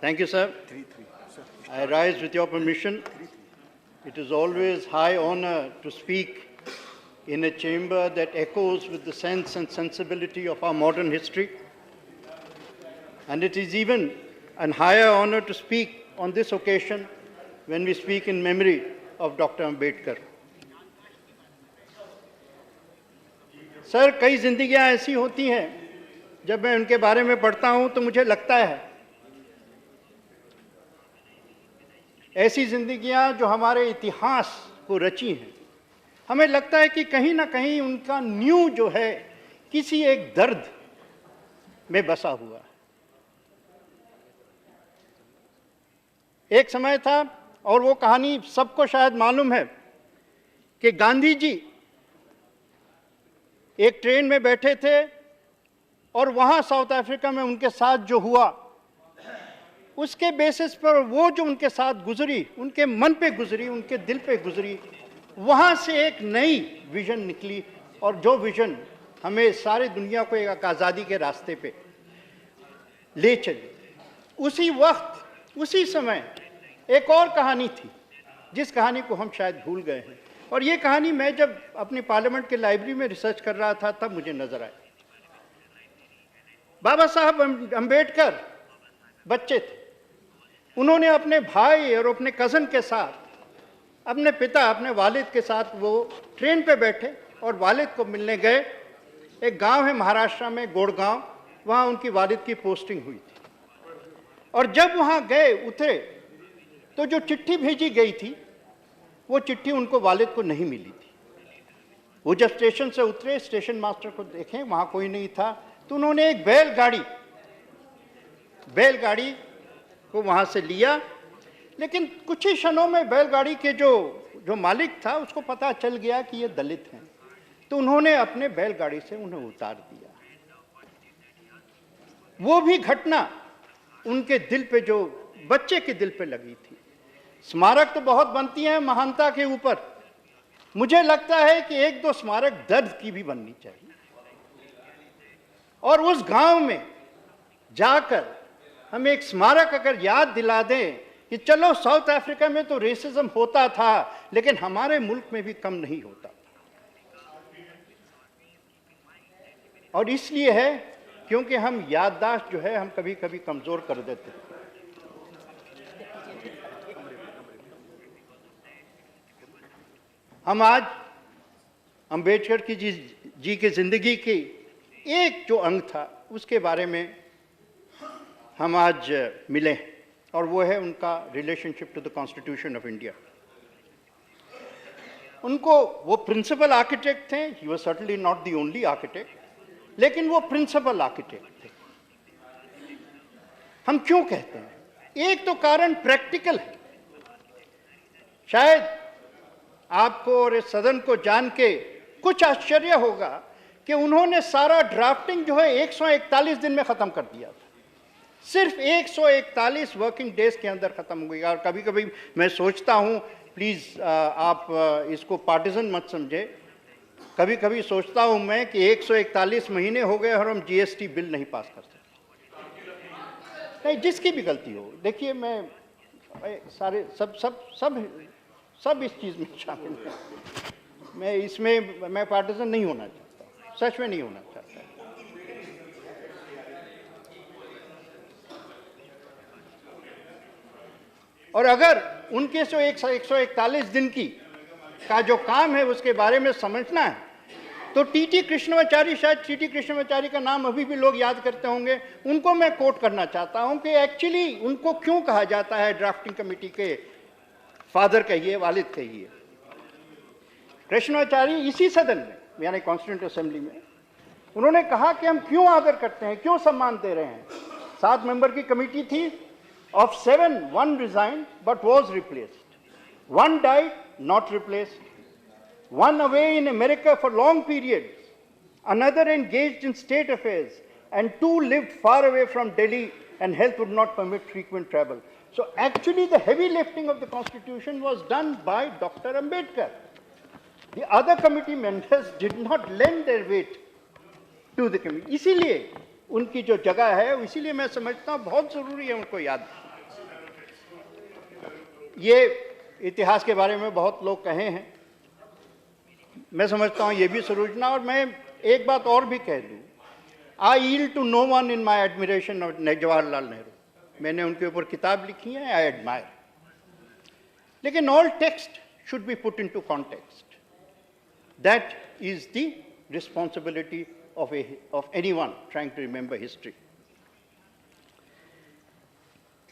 Thank you, sir. I rise with your permission. It is always high honor to speak in a chamber that echoes with the sense and sensibility of our modern history. And it is even an higher honor to speak on this occasion when we speak in memory of Dr. Ambedkar. Sir, कई जिंदगियां ऐसी होती हैं जब मैं उनके बारे में पढ़ता हूं तो मुझे लगता है ऐसी जिंदगियां जो हमारे इतिहास को रची हैं, हमें लगता है कि कहीं ना कहीं उनका न्यू जो है किसी एक दर्द में बसा हुआ है। एक समय था और वो कहानी सबको शायद मालूम है कि गांधी जी एक ट्रेन में बैठे थे और वहां साउथ अफ्रीका में उनके साथ जो हुआ उसके बेसिस पर वो जो उनके साथ गुजरी, उनके मन पे गुजरी, उनके दिल पे गुजरी, वहां से एक नई विजन निकली और जो विजन हमें सारी दुनिया को एक आज़ादी के रास्ते पे ले चली। उसी वक्त उसी समय एक और कहानी थी जिस कहानी को हम शायद भूल गए हैं, और ये कहानी मैं जब अपने पार्लियामेंट के लाइब्रेरी में रिसर्च कर रहा था तब मुझे नजर आई। बाबा साहब अंबेडकर बच्चे थे, उन्होंने अपने भाई और अपने कज़न के साथ, अपने पिता, अपने वालिद के साथ वो ट्रेन पे बैठे और वालिद को मिलने गए। एक गांव है महाराष्ट्र में, गोड़गांव, वहाँ उनकी वालिद की पोस्टिंग हुई थी। और जब वहाँ गए, उतरे, तो जो चिट्ठी भेजी गई थी वो चिट्ठी उनको वालिद को नहीं मिली थी। वो जब स्टेशन से उतरे, स्टेशन मास्टर को देखें, वहाँ कोई नहीं था, तो उन्होंने एक बैलगाड़ी को वहाँ से लिया। लेकिन कुछ ही क्षणों में बैलगाड़ी के जो मालिक था उसको पता चल गया कि ये दलित हैं, तो उन्होंने अपने बैलगाड़ी से उन्हें उतार दिया। वो भी घटना उनके दिल पे, जो बच्चे के दिल पे लगी थी। स्मारक तो बहुत बनती हैं महानता के ऊपर, मुझे लगता है कि एक दो स्मारक दर्द की भी बननी चाहिए। और उस गांव में जाकर हम एक स्मारक अगर याद दिला दें कि चलो साउथ अफ्रीका में तो रेसिज्म होता था लेकिन हमारे मुल्क में भी कम नहीं होता था। और इसलिए है क्योंकि हम याददाश्त जो है हम कभी कभी कमजोर कर देते हैं। हम आज अंबेडकर की जी की जिंदगी की एक जो अंग था उसके बारे में हम आज मिले, और वो है उनका relationship to the constitution of India. उनको वो प्रिंसिपल आर्किटेक्ट थे, he was certainly not the only architect, लेकिन वो प्रिंसिपल आर्किटेक्ट थे। हम क्यों कहते हैं? एक तो कारण प्रैक्टिकल है। शायद आपको और इस सदन को जान के कुछ आश्चर्य होगा कि उन्होंने सारा ड्राफ्टिंग जो है 141 दिन में ख़त्म कर दिया था। सिर्फ 141 वर्किंग डेज के अंदर ख़त्म हो गई। और कभी कभी मैं सोचता हूँ, प्लीज़ आप इसको पार्टिजन मत समझे, कभी कभी सोचता हूँ मैं कि 141 महीने हो गए और हम जीएसटी बिल नहीं पास कर सकते। नहीं, जिसकी भी गलती हो, देखिए मैं सारे सब इस चीज़ में शामिल है। मैं पार्टिजन नहीं होना चाहता, सच में नहीं होना चाहता। और अगर उनके 141 दिन का जो काम है उसके बारे में समझना है तो टीटी कृष्णमाचारी, शायद टीटी कृष्णमाचारी का नाम अभी भी लोग याद करते होंगे, उनको मैं कोट करना चाहता हूं कि एक्चुअली उनको क्यों कहा जाता है ड्राफ्टिंग कमेटी के फादर कहिए, वालिद कहिए। कृष्णमाचारी इसी सदन में, यानी कॉन्स्टिट्यूएंट असेंबली में, उन्होंने कहा कि हम क्यों आदर करते हैं, क्यों सम्मान दे रहे हैं। 7 मेंबर की कमेटी थी, of 7, 1 resigned but was replaced. 1 died, not replaced. 1 away in America for long periods. Another engaged in state affairs. And 2 lived far away from Delhi and health would not permit frequent travel. So actually the heavy lifting of the constitution was done by Dr. Ambedkar. The other committee members did not lend their weight to the committee. इसीलिए उनकी जो जगह है, इसीलिए मैं समझता हूँ बहुत ज़रूरी है उनको याद। ये इतिहास के बारे में बहुत लोग कहे हैं, मैं समझता हूँ ये भी सरोजना, और मैं एक बात और भी कह दूँ, I yield to no one in my admiration of Jawaharlal Nehru. मैंने उनके ऊपर किताब लिखी है, आई एडमायर, लेकिन all text should be put into context. That is the responsibility of anyone trying to remember history.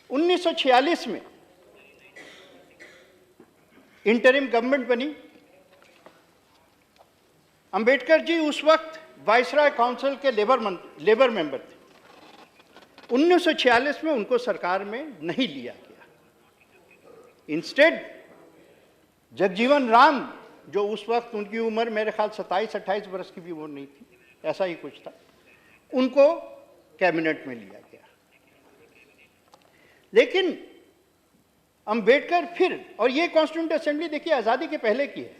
1946 में इंटरिम गवर्नमेंट बनी। अंबेडकर जी उस वक्त वाइसराय काउंसिल के लेबर मेंबर थे। 1946 में उनको सरकार में नहीं लिया गया। इंस्टेड जगजीवन राम, जो उस वक्त उनकी उम्र मेरे ख्याल 27-28 वर्ष की भी वो नहीं थी, ऐसा ही कुछ था, उनको कैबिनेट में लिया गया। लेकिन अंबेडकर फिर, और ये कॉन्स्टिट्यूंट असेंबली देखिए आज़ादी के पहले की है,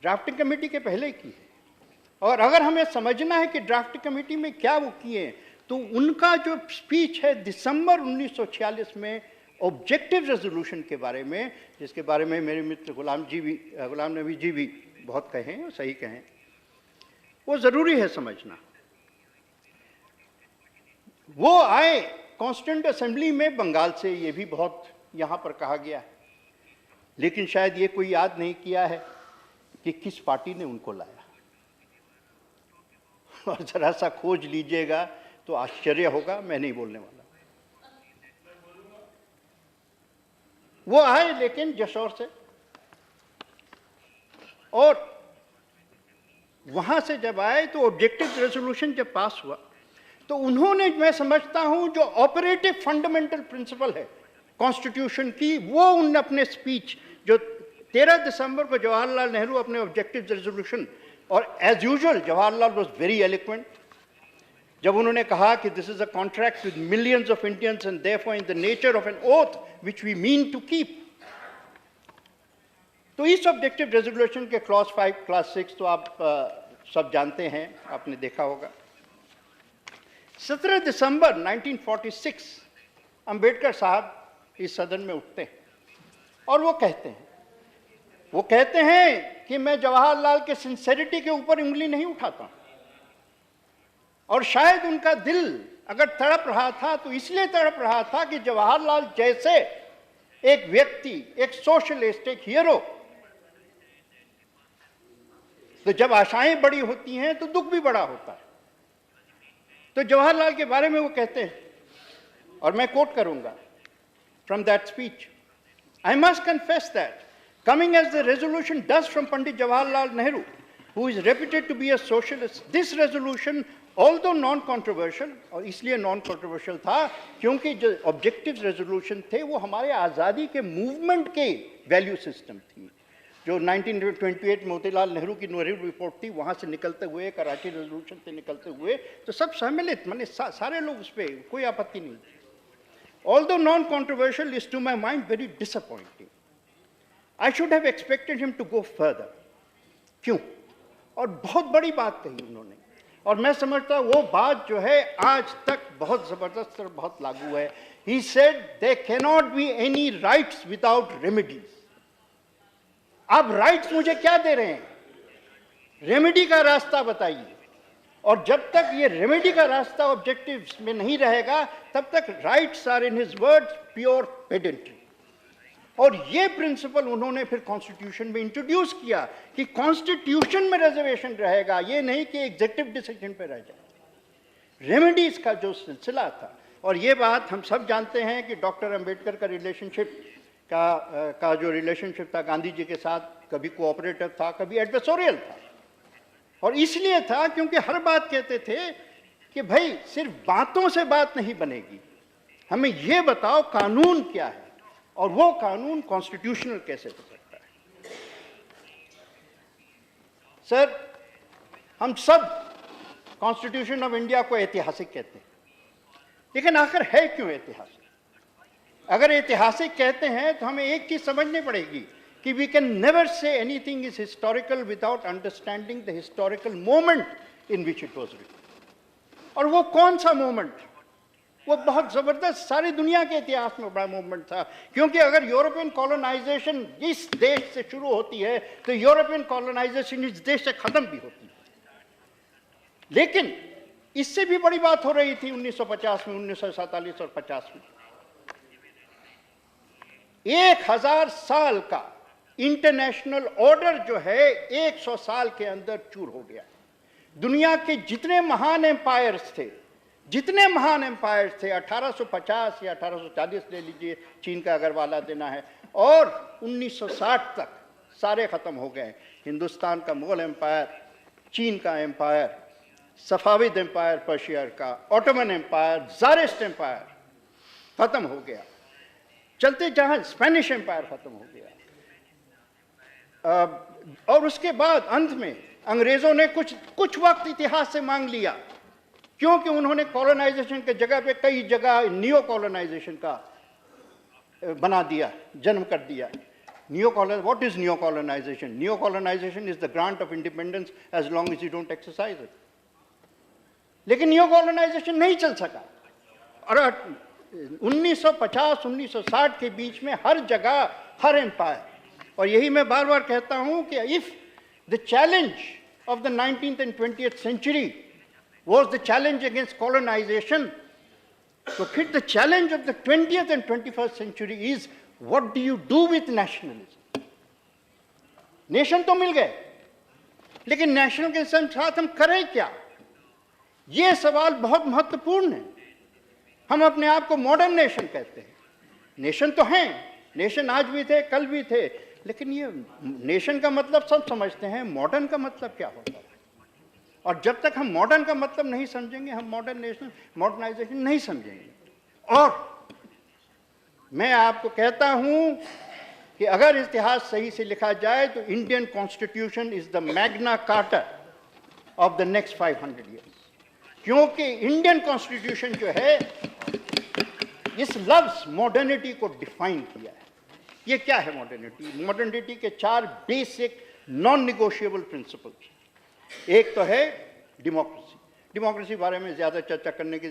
ड्राफ्टिंग कमेटी के पहले की है, और अगर हमें समझना है कि ड्राफ्टिंग कमेटी में क्या वो किए, तो उनका जो स्पीच है दिसंबर 1946 में ऑब्जेक्टिव रेजोल्यूशन के बारे में, जिसके बारे में मेरे मित्र गुलाम नबी जी भी बहुत कहे हैं, सही कहें, वो ज़रूरी है समझना। वो आए कॉन्स्टिट्यूंट असेंबली में बंगाल से, ये भी बहुत यहाँ पर कहा गया है, लेकिन शायद ये कोई याद नहीं किया है कि किस पार्टी ने उनको लाया। और ज़रा सा खोज लीजिएगा तो आश्चर्य होगा, मैं नहीं बोलने वाला। वो आए लेकिन जशोर से, और वहां से जब आए तो ऑब्जेक्टिव रेजोल्यूशन जब पास हुआ तो उन्होंने, मैं समझता हूं, जो ऑपरेटिव फंडामेंटल प्रिंसिपल है कॉन्स्टिट्यूशन की, वो उन अपने स्पीच जो 13 दिसंबर को जवाहरलाल नेहरू अपने ऑब्जेक्टिव रेजोल्यूशन, और as usual Jawaharlal was very eloquent, जब उन्होंने कहा कि this is a contract with millions of Indians and therefore in the nature of an oath which we mean to keep. तो इस ऑब्जेक्टिव रेजोल्यूशन के क्लॉज 5, क्लॉज 6 तो आप सब जानते हैं, आपने देखा होगा। 17 दिसंबर 1946 अंबेडकर साहब इस सदन में उठते हैं और वो कहते हैं कि मैं जवाहरलाल के सिंसेरिटी के ऊपर उंगली नहीं उठाता, और शायद उनका दिल अगर तड़प रहा था तो इसलिए तड़प रहा था कि जवाहरलाल जैसे एक व्यक्ति, एक सोशलिस्ट, एक हीरो, तो जब आशाएं बड़ी होती हैं तो दुख भी बड़ा होता है। तो जवाहरलाल के बारे में वो कहते हैं, और मैं कोट करूंगा from that speech, I must confess that coming as the resolution does from Pandit Jawaharlal Nehru, who is reputed to be a socialist, this resolution, although non-controversial, और इसलिए non-controversial था क्योंकि जो objective resolution थे वो हमारे आज़ादी के मूवमेंट के वैल्यू सिस्टम थी, जो 1928 मोतीलाल नेहरू की नेहरू रिपोर्ट थी, वहाँ से निकलते हुए, कराची रेजोल्यूशन से निकलते हुए, तो सब सम्मिलित, मैंने सारे लोग उस पर, कोई आपत्ति नहीं। Although non-controversial is to my mind very disappointing. I should have expected him to go further. क्यों? और बहुत बड़ी बात कही उन्होंने, और मैं समझता वो बात जो है आज तक बहुत ज़बरदस्त और बहुत लागू है। He said there cannot be any rights without remedies. आप राइट्स मुझे क्या दे रहे हैं? रेमेडी का रास्ता बताइए, और जब तक ये रेमेडी का रास्ता ऑब्जेक्टिव्स में नहीं रहेगा तब तक rights are in his words pure pedantry. और ये प्रिंसिपल उन्होंने फिर कॉन्स्टिट्यूशन में इंट्रोड्यूस किया कि कॉन्स्टिट्यूशन में रिजर्वेशन रहेगा, ये नहीं कि एग्जीक्यूटिव डिसीजन पे रह जाए। रेमेडीज का जो सिलसिला था, और ये बात हम सब जानते हैं कि डॉक्टर अंबेडकर का रिलेशनशिप का जो रिलेशनशिप था गांधी जी के साथ, कभी कोऑपरेटिव था, कभी एडवर्सोरियल था, और इसलिए था क्योंकि हर बात कहते थे कि भाई सिर्फ बातों से बात नहीं बनेगी, हमें ये बताओ कानून क्या है, और वो कानून कॉन्स्टिट्यूशनल कैसे हो सकता है। सर, हम सब कॉन्स्टिट्यूशन ऑफ इंडिया को ऐतिहासिक कहते हैं, लेकिन आखिर है क्यों ऐतिहासिक? अगर ऐतिहासिक कहते हैं तो हमें एक चीज समझनी पड़ेगी कि we can never say anything is historical without understanding the historical moment in which it was written. और वो कौन सा मोमेंट? वो बहुत जबरदस्त सारी दुनिया के इतिहास में बड़ा मूवमेंट था, क्योंकि अगर यूरोपियन कॉलोनाइजेशन इस देश से शुरू होती है तो यूरोपियन कॉलोनाइजेशन इस देश से खत्म भी होती है। लेकिन इससे भी बड़ी बात हो रही थी 1950 में, 1947 और 50 में। 1000 साल का इंटरनेशनल ऑर्डर जो है 100 साल के अंदर चूर हो गया। दुनिया के जितने महान एम्पायर्स थे 1850 या 1840 ले लीजिए, चीन का अगर वाला देना है, और 1960 तक सारे खत्म हो गए। हिंदुस्तान का मुगल एम्पायर, चीन का एम्पायर, सफाविद एम्पायर पर्शिया का, ऑटोमन एम्पायर, ज़ारिस्ट एम्पायर खत्म हो गया। चलते जहां स्पेनिश एम्पायर खत्म हो गया। और उसके बाद अंत में अंग्रेजों ने कुछ वक्त इतिहास से मांग लिया, क्योंकि उन्होंने कॉलोनाइजेशन के जगह पे कई जगह नियो कॉलोनाइजेशन का बना दिया, जन्म कर दिया। What is neo colonisation? Neo colonisation is the grant of independence as long as you don't exercise it. लेकिन नियो कॉलोनाइजेशन नहीं चल सका, और 1950-1960 के बीच में हर जगह हर एम्पायर, और यही मैं बार बार कहता हूं कि if the challenge of the 19th and 20th century was the challenge against colonization, so फिर the challenge of the 20th and 21st century is what do you do with nationalism? Nation तो मिल गए, लेकिन national के साथ हम करें क्या? ये सवाल बहुत महत्वपूर्ण है। हम अपने आप को मॉडर्न नेशन कहते हैं, नेशन तो हैं, नेशन आज भी थे कल भी थे, लेकिन ये नेशन का मतलब सब समझते हैं, मॉडर्न का मतलब क्या होता है? और जब तक हम मॉडर्न का मतलब नहीं समझेंगे, हम मॉडर्नाइजेशन नहीं समझेंगे। और मैं आपको कहता हूं कि अगर इतिहास सही से लिखा जाए तो Indian constitution is the Magna carta of the next 500 years, क्योंकि इंडियन कॉन्स्टिट्यूशन जो है इस लफ्ज मॉडर्निटी को डिफाइन किया है। ये क्या है मॉडर्निटी? मॉडर्निटी के 4 बेसिक नॉन निगोशिएबल प्रिंसिपल्स। एक तो है डेमोक्रेसी। डेमोक्रेसी बारे में ज़्यादा चर्चा करने की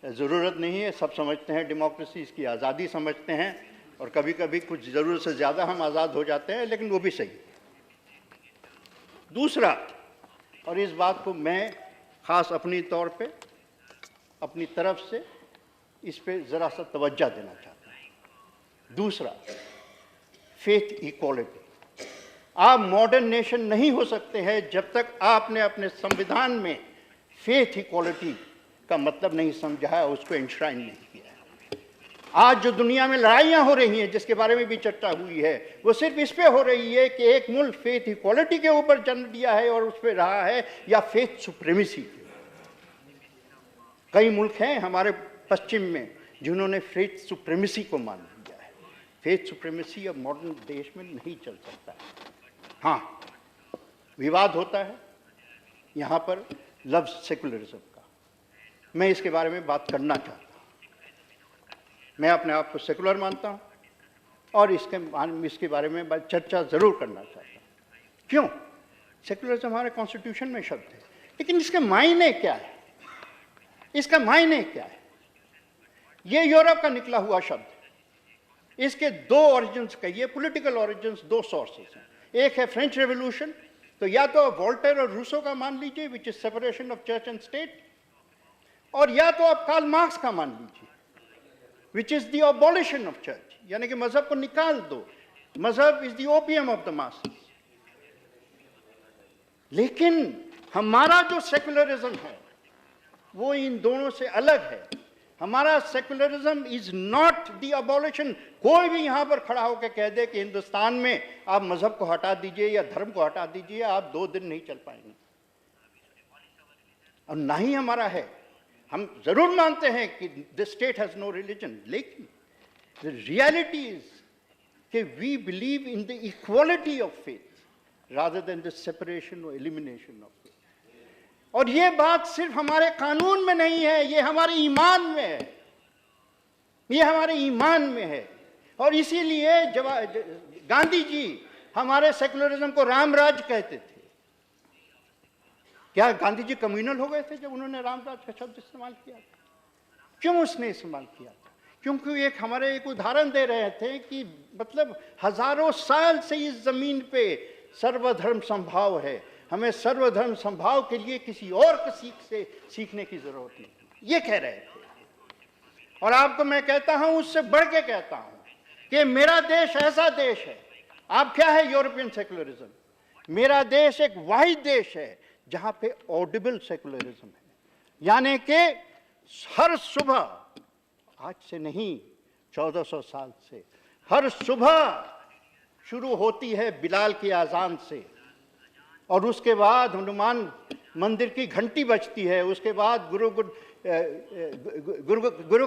ज़रूरत नहीं है, सब समझते हैं डेमोक्रेसी इसकी आज़ादी समझते हैं, और कभी कभी कुछ ज़रूरत से ज़्यादा हम आज़ाद हो जाते हैं, लेकिन वो भी सही। दूसरा, और इस बात को मैं ख़ास अपनी तौर पे अपनी तरफ से इस पे ज़रा सा तवज्जो देना चाहता हूँ। दूसरा, फेथ इक्वालिटी। आप मॉडर्न नेशन नहीं हो सकते हैं जब तक आपने अपने संविधान में फेथ इक्वालिटी का मतलब नहीं समझा है, उसको इंश्राइन नहीं किया है। आज जो दुनिया में लड़ाइयाँ हो रही हैं, जिसके बारे में भी चर्चा हुई है, वो सिर्फ इस पे हो रही है कि एक मुल्क फेथ इक्वालिटी के ऊपर जन्म लिया है और उस पर रहा है, या फेथ सुप्रीमेसी। कई मुल्क हैं हमारे पश्चिम में जिन्होंने फेथ सुप्रीमेसी को मान लिया है। फेथ सुप्रीमेसी अब मॉडर्न देश में नहीं चल सकता है। हाँ, विवाद होता है यहाँ पर लफ्ज़ सेकुलरिज्म का, मैं इसके बारे में बात करना चाहता हूँ। मैं अपने आप को सेकुलर मानता हूँ और इसके बारे में चर्चा ज़रूर करना चाहता हूँ। क्यों? सेकुलरिज्म हमारे कॉन्स्टिट्यूशन में शब्द है, लेकिन इसके मायने क्या है? इसका मायने क्या है? ये यूरोप का निकला हुआ शब्द है। इसके 2 ओरिजिन्स कहिए, पॉलिटिकल ओरिजिन्स, 2 सोर्सेस हैं। एक है फ्रेंच रेवोल्यूशन, तो या तो वोल्टेयर और रूसो का मान लीजिए which is separation of church and state, और या तो आप कार्ल मार्क्स का मान लीजिए which is the abolition of church, यानी कि मजहब को निकाल दो, मजहब is the opium of the masses. लेकिन हमारा जो सेकुलरिज्म है वो इन दोनों से अलग है। हमारा secularism is not the abolition. कोई भी यहां पर खड़ा होकर कह दे कि हिंदुस्तान में आप मजहब को हटा दीजिए या धर्म को हटा दीजिए, आप 2 दिन नहीं चल पाएंगे। और ना ही हमारा है। हम जरूर मानते हैं कि the state has no religion, लेकिन द रियलिटी इज कि we believe in the equality of faith rather than the separation और एलिमिनेशन ऑफ फेथ। और ये बात सिर्फ हमारे कानून में नहीं है, ये हमारे ईमान में है, ये हमारे ईमान में है। और इसीलिए गांधी जी हमारे सेकुलरिज्म को रामराज कहते थे। क्या गांधी जी कम्युनल हो गए थे जब उन्होंने रामराज का शब्द इस्तेमाल किया? क्यों उसने इस्तेमाल किया था? क्योंकि एक हमारे एक उदाहरण दे रहे थे कि मतलब हजारों साल से इस जमीन पे सर्वधर्म संभाव है, हमें सर्वधर्म संभाव के लिए किसी और को सीखने की जरूरत नहीं, ये कह रहे थे। और आपको मैं कहता हूं, उससे बढ़ के कहता हूं कि मेरा देश ऐसा देश है, आप क्या है यूरोपियन सेकुलरिज्म, मेरा देश एक वाहिद देश है जहां पे ऑडिबल सेकुलरिज्म है, यानी कि हर सुबह, आज से नहीं 1400 साल से, हर सुबह शुरू होती है बिलाल की आजान से, और उसके बाद हनुमान मंदिर की घंटी बजती है, उसके बाद गुरु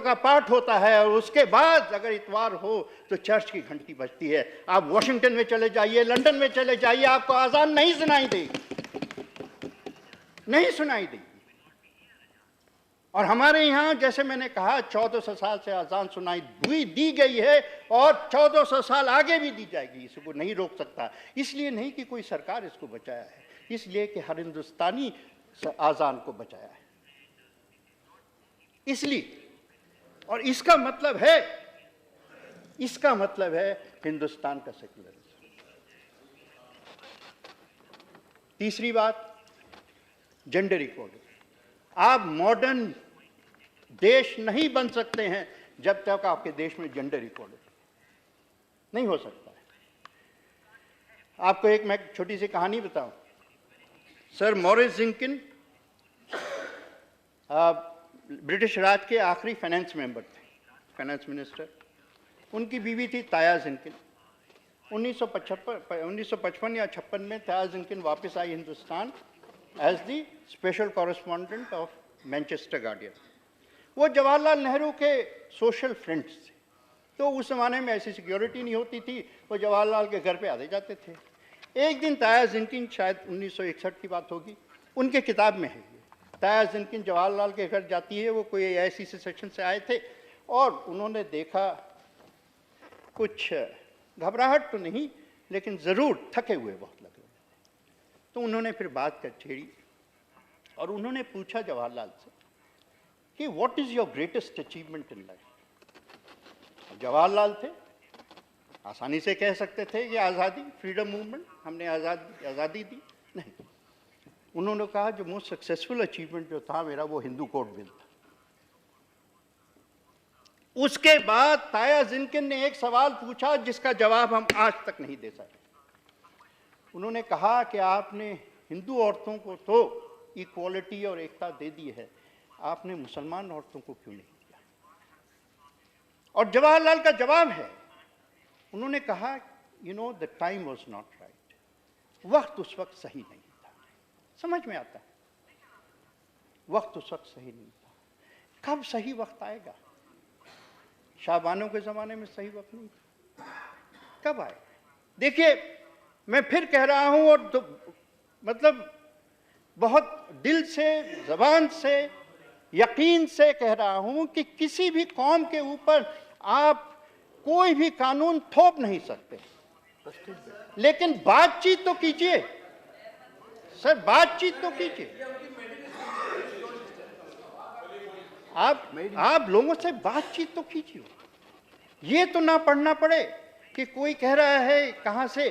का पाठ होता है, और उसके बाद अगर इतवार हो तो चर्च की घंटी बजती है। आप वॉशिंगटन में चले जाइए, लंदन में चले जाइए, आपको आजान नहीं सुनाई देगी, नहीं सुनाई देगी। और हमारे यहाँ जैसे मैंने कहा 1400 साल से आजान सुनाई दी गई है, और 1400 साल आगे भी दी जाएगी, इसको नहीं रोक सकता। इसलिए नहीं कि कोई सरकार इसको बचाया है, इसलिए कि हर हिंदुस्तानी आजान को बचाया है, इसलिए। और इसका मतलब है हिंदुस्तान का सेकुलरिज्म। तीसरी बात, जेंडर इक्वालिटी। आप मॉडर्न देश नहीं बन सकते हैं जब तक आपके देश में जेंडर इक्वालिटी नहीं हो सकता है। आपको एक मैं छोटी सी कहानी बताऊं। सर मॉरिस जिंकिन ब्रिटिश राज के आखिरी फाइनेंस मेंबर थे, फाइनेंस मिनिस्टर। उनकी बीवी थी ताया जिंकिन। 1955 या 56 में ताया जिंकिन वापस आई Hindustan as the special correspondent of Manchester Guardian. वो जवाहरलाल नेहरू के सोशल फ्रेंड्स थे, तो उस जमाने में ऐसी सिक्योरिटी नहीं होती थी, वो जवाहरलाल के घर पे आते जाते थे। एक दिन ताया जिंकिन, शायद 1961 की बात होगी, उनके किताब में है, ताया जिंकिन जवाहरलाल के घर जाती है। वो कोई ऐसी सेक्शन से आए थे और उन्होंने देखा, कुछ घबराहट तो नहीं लेकिन ज़रूर थके हुए बहुत लग रहे थे। तो उन्होंने फिर बात कर छेड़ी और उन्होंने पूछा जवाहरलाल से कि what is your greatest achievement in life. Jawaharlal थे, आसानी से कह सकते थे कि आज़ादी, फ्रीडम मूवमेंट, हमने आज़ादी दी। नहीं, उन्होंने कहा जो मोस्ट सक्सेसफुल अचीवमेंट जो था मेरा, वो हिंदू कोड बिल था। उसके बाद ताया जिंकिन ने एक सवाल पूछा जिसका जवाब हम आज तक नहीं दे सके। उन्होंने कहा कि आपने हिंदू औरतों को तो इक्वालिटी और एकता दे दी है, आपने मुसलमान औरतों को क्यों नहीं दिया? और जवाहरलाल का जवाब है, उन्होंने कहा you know the time was not right, वक्त उस वक्त सही नहीं था। समझ में आता है, वक्त उस वक्त सही नहीं था। कब सही वक्त आएगा? शाहबानों के ज़माने में सही वक्त नहीं था, कब आएगा? देखिए, मैं फिर कह रहा हूं और तो, मतलब बहुत दिल से, ज़बान से, यकीन से कह रहा हूं कि किसी भी कौम के ऊपर आप कोई भी कानून थोप नहीं सकते, लेकिन बातचीत तो कीजिए सर, बातचीत तो कीजिए। आप लोगों से बातचीत तो कीजिए। ये तो ना पढ़ना पड़े कि कोई कह रहा है कहां से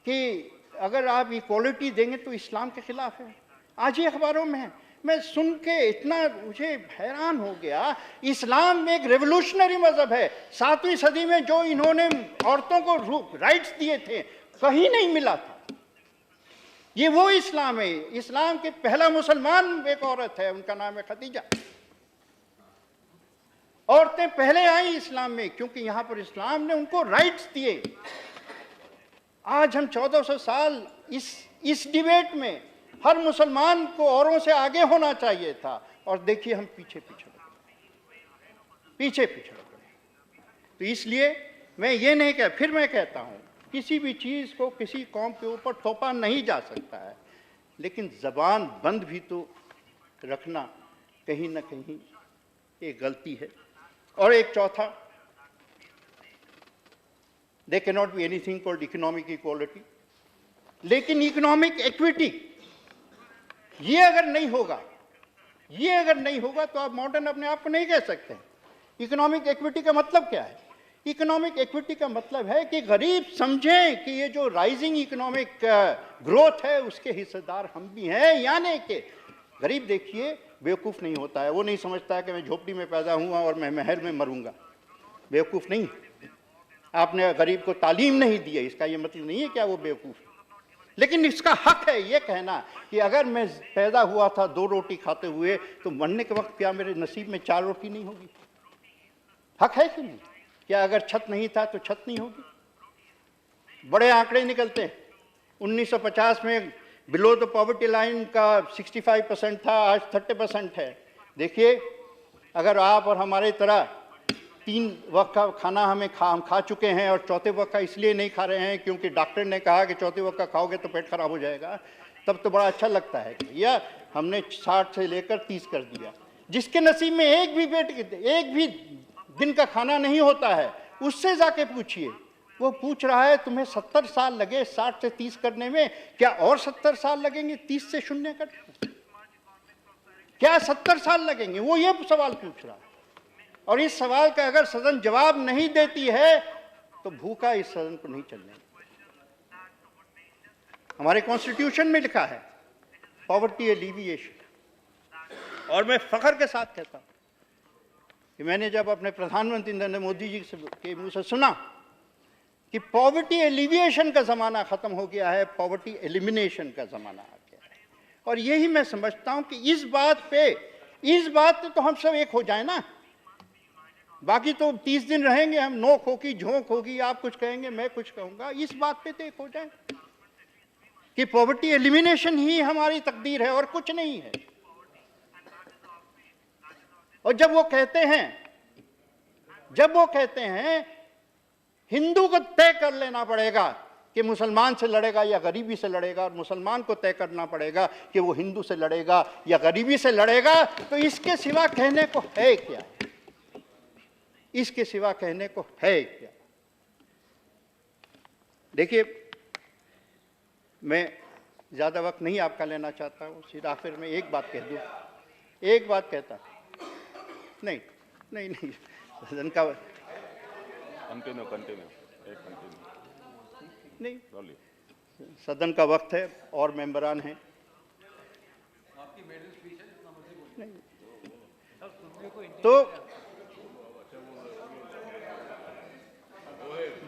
कि अगर आप इक्वालिटी देंगे तो इस्लाम के खिलाफ है। आज ही अखबारों में है, मैं सुन के इतना मुझे हैरान हो गया। इस्लाम में एक रेवोल्यूशनरी मजहब है, 7वीं सदी में जो इन्होंने औरतों को राइट्स दिए थे कहीं नहीं मिला था। ये वो इस्लाम है। इस्लाम के पहला मुसलमान एक औरत है, उनका नाम है खदीजा। औरतें पहले आई इस्लाम में क्योंकि यहां पर इस्लाम ने उनको राइट्स दिए। आज हम 1400 साल इस डिबेट में हर मुसलमान को औरों से आगे होना चाहिए था, और देखिए हम पीछे पीछे लग गए। तो इसलिए मैं ये नहीं कह, फिर मैं कहता हूं किसी भी चीज को किसी कौम के ऊपर थोपा नहीं जा सकता है, लेकिन जबान बंद भी तो रखना कहीं ना कहीं एक गलती है। और एक चौथा, there cannot be anything called economic equality, लेकिन इकोनॉमिक इक्विटी ये अगर नहीं होगा ये अगर नहीं होगा तो आप मॉडर्न अपने आप को नहीं कह सकते। इकोनॉमिक इक्विटी का मतलब क्या है? इकोनॉमिक इक्विटी का मतलब है कि गरीब समझें कि ये जो राइजिंग इकोनॉमिक ग्रोथ है उसके हिस्सेदार हम भी हैं, यानी कि गरीब देखिए बेवकूफ़ नहीं होता है, वो नहीं समझता है कि मैं झोपड़ी में पैदा हुआ और मैं महल में मरूंगा। बेवकूफ़ नहीं, आपने गरीब को तालीम नहीं दी है, इसका ये मतलब नहीं है क्या वो बेवकूफ़। लेकिन इसका हक है ये कहना कि अगर मैं पैदा हुआ था 2 रोटी खाते हुए तो मरने के वक्त क्या मेरे नसीब में 4 रोटी नहीं होगी? हक है कि नहीं? क्या अगर छत नहीं था तो छत नहीं होगी? बड़े आंकड़े निकलते हैं। 1950 में बिलो द पॉवर्टी लाइन का 65% था, आज 30% है। देखिए, अगर आप और हमारे तरह 3 वक्त का खाना हम खा चुके हैं और चौथे वक्त का इसलिए नहीं खा रहे हैं क्योंकि डॉक्टर ने कहा कि चौथे वक्त का खाओगे तो पेट खराब हो जाएगा, तब तो बड़ा अच्छा लगता है। या हमने 60 से लेकर 30 कर दिया। जिसके नसीब में एक भी दिन का खाना नहीं होता है, उससे जाके पूछिए, वो पूछ रहा है तुम्हें 70 साल लगे 60 से 30 करने में, क्या और 70 साल लगेंगे 30 से 0 करने? क्या 70 साल लगेंगे? वो ये सवाल पूछ रहा है। और इस सवाल का अगर सदन जवाब नहीं देती है तो भूखा इस सदन को नहीं चलने। हमारे कॉन्स्टिट्यूशन में लिखा है पॉवर्टी एलिविएशन। और मैं फख्र के साथ कहता हूं कि मैंने जब अपने प्रधानमंत्री नरेंद्र मोदी जी के मुंह से सुना कि पॉवर्टी एलिविएशन का ज़माना ख़त्म हो गया है, पॉवर्टी एलिमिनेशन का ज़माना आ गया है। और यही मैं समझता हूं कि इस बात पे तो हम सब एक हो जाए ना। बाकी तो 30 दिन रहेंगे हम, नोक होगी, झोंक होगी, आप कुछ कहेंगे मैं कुछ कहूंगा, इस बात पे तो एक हो जाए कि पॉवर्टी एलिमिनेशन ही हमारी तकदीर है और कुछ नहीं है। और जब वो कहते हैं हिंदू को तय कर लेना पड़ेगा कि मुसलमान से लड़ेगा या गरीबी से लड़ेगा, और मुसलमान को तय करना पड़ेगा कि वो हिंदू से लड़ेगा या गरीबी से लड़ेगा, तो इसके सिवा कहने को है क्या? इसके सिवा कहने को है क्या? देखिए, मैं ज़्यादा वक्त नहीं आपका लेना चाहता हूँ, सिर्फ आखिर में एक बात कह दूँ। एक बात कहता नहीं, सदन का नहीं, सदन का वक्त है और मेंबरान हैं। तो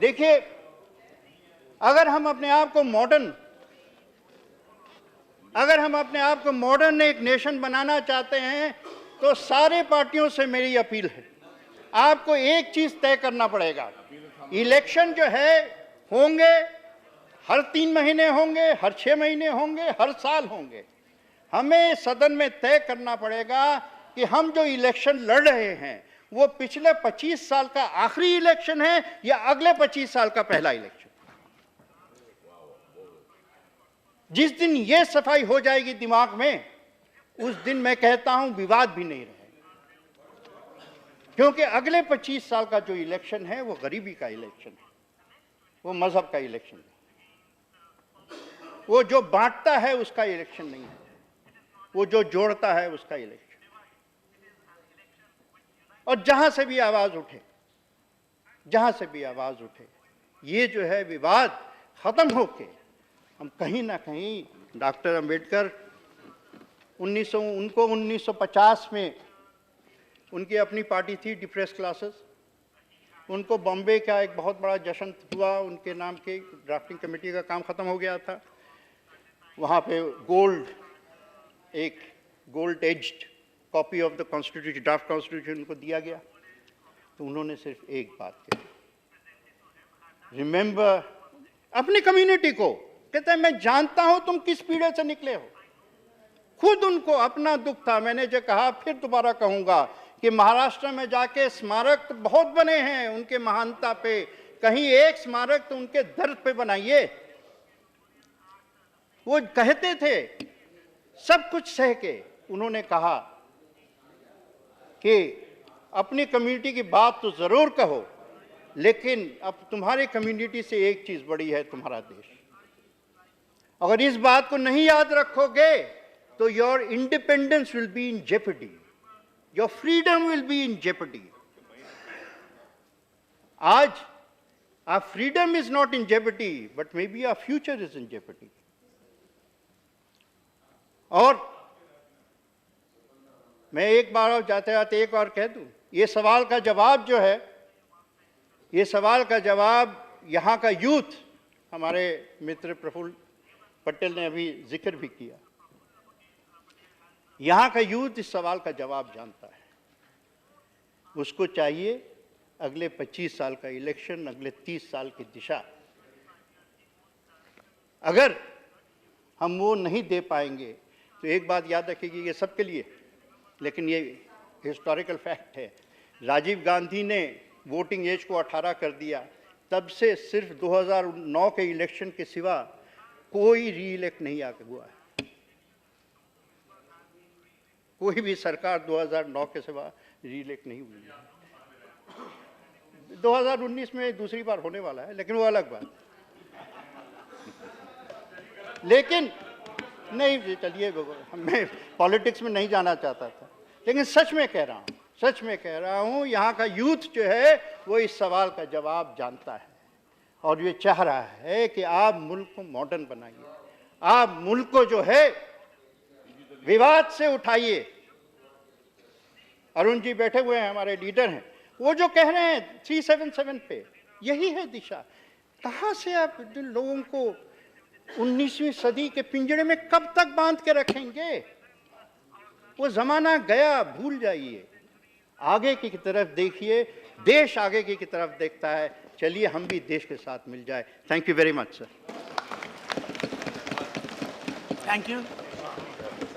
देखिए, अगर हम अपने आप को मॉडर्न एक नेशन बनाना चाहते हैं तो सारे पार्टियों से मेरी अपील है, आपको एक चीज तय करना पड़ेगा। इलेक्शन जो है होंगे, हर 3 महीने होंगे, हर 6 महीने होंगे, हर साल होंगे। हमें सदन में तय करना पड़ेगा कि हम जो इलेक्शन लड़ रहे हैं वो पिछले 25 साल का आखिरी इलेक्शन है या अगले 25 साल का पहला इलेक्शन। जिस दिन ये सफाई हो जाएगी दिमाग में, उस दिन मैं कहता हूं विवाद भी नहीं रहेगा। क्योंकि अगले 25 साल का जो इलेक्शन है वो गरीबी का इलेक्शन है, वो मजहब का इलेक्शन है, वो जो बांटता है उसका इलेक्शन नहीं है, वो जो जोड़ता है उसका इलेक्शन। और जहां से भी आवाज उठे, ये जो है विवाद खत्म होके हम कहीं ना कहीं डॉक्टर अंबेडकर 1950 में उनकी अपनी पार्टी थी डिप्रेस क्लासेस, उनको बॉम्बे का एक बहुत बड़ा जश्न हुआ, उनके नाम के ड्राफ्टिंग कमेटी का काम ख़त्म हो गया था। वहाँ पे एक gold aged copy of the constitution, draft constitution उनको दिया गया। तो उन्होंने सिर्फ एक बात कही, रिमेंबर अपनी कम्युनिटी को, कहते हैं मैं जानता हूं तुम किस पीड़े से निकले हो। खुद उनको अपना दुख था। मैंने जो कहा फिर दोबारा कहूंगा कि महाराष्ट्र में जाके स्मारक तो बहुत बने हैं उनके महानता पे, कहीं एक स्मारक तो उनके दर्द पे बनाइए। वो कहते थे सब कुछ सह के, उन्होंने कहा कि अपनी कम्युनिटी की बात तो जरूर कहो, लेकिन अब तुम्हारी कम्युनिटी से एक चीज बड़ी है, तुम्हारा देश। अगर इस बात को नहीं याद रखोगे तो your independence will be in jeopardy. Your freedom will be in jeopardy. आज our freedom is not in jeopardy, but maybe our future is in jeopardy. और मैं एक बार और जाते जाते एक और कह दूं, ये सवाल का जवाब जो है, ये सवाल का जवाब यहाँ का यूथ, हमारे मित्र प्रफुल्ल पटेल ने अभी जिक्र भी किया, यहाँ का यूथ इस सवाल का जवाब जानता है। उसको चाहिए अगले 25 साल का इलेक्शन, अगले 30 साल की दिशा। अगर हम वो नहीं दे पाएंगे तो एक बात याद रखिएगा, ये सबके लिए, लेकिन ये हिस्टोरिकल फैक्ट है, राजीव गांधी ने वोटिंग एज को 18 कर दिया, तब से सिर्फ 2009 के इलेक्शन के सिवा कोई री इलेक्ट नहीं आके हुआ है। कोई भी सरकार 2009 के सिवा री इलेक्ट नहीं हुई है। 2019 में दूसरी बार होने वाला है, लेकिन वो अलग बात। लेकिन नहीं, चलिए, मैं पॉलिटिक्स में नहीं जाना चाहता था, लेकिन सच में कह रहा हूँ, सच में कह रहा हूँ, यहाँ का यूथ जो है वो इस सवाल का जवाब जानता है और ये चाह रहा है कि आप मुल्क को मॉडर्न बनाइए, आप मुल्क को जो है विवाद से उठाइए। अरुण जी बैठे हुए हैं, हमारे लीडर हैं, वो जो कह रहे हैं 377 पे, यही है दिशा। कहाँ से आप लोगों को 19वीं सदी के पिंजरे में कब तक बांध के रखेंगे? वो जमाना गया, भूल जाइए, आगे की तरफ देखिए। देश आगे की तरफ देखता है, चलिए हम भी देश के साथ मिल जाए। Thank you very much sir. Thank you.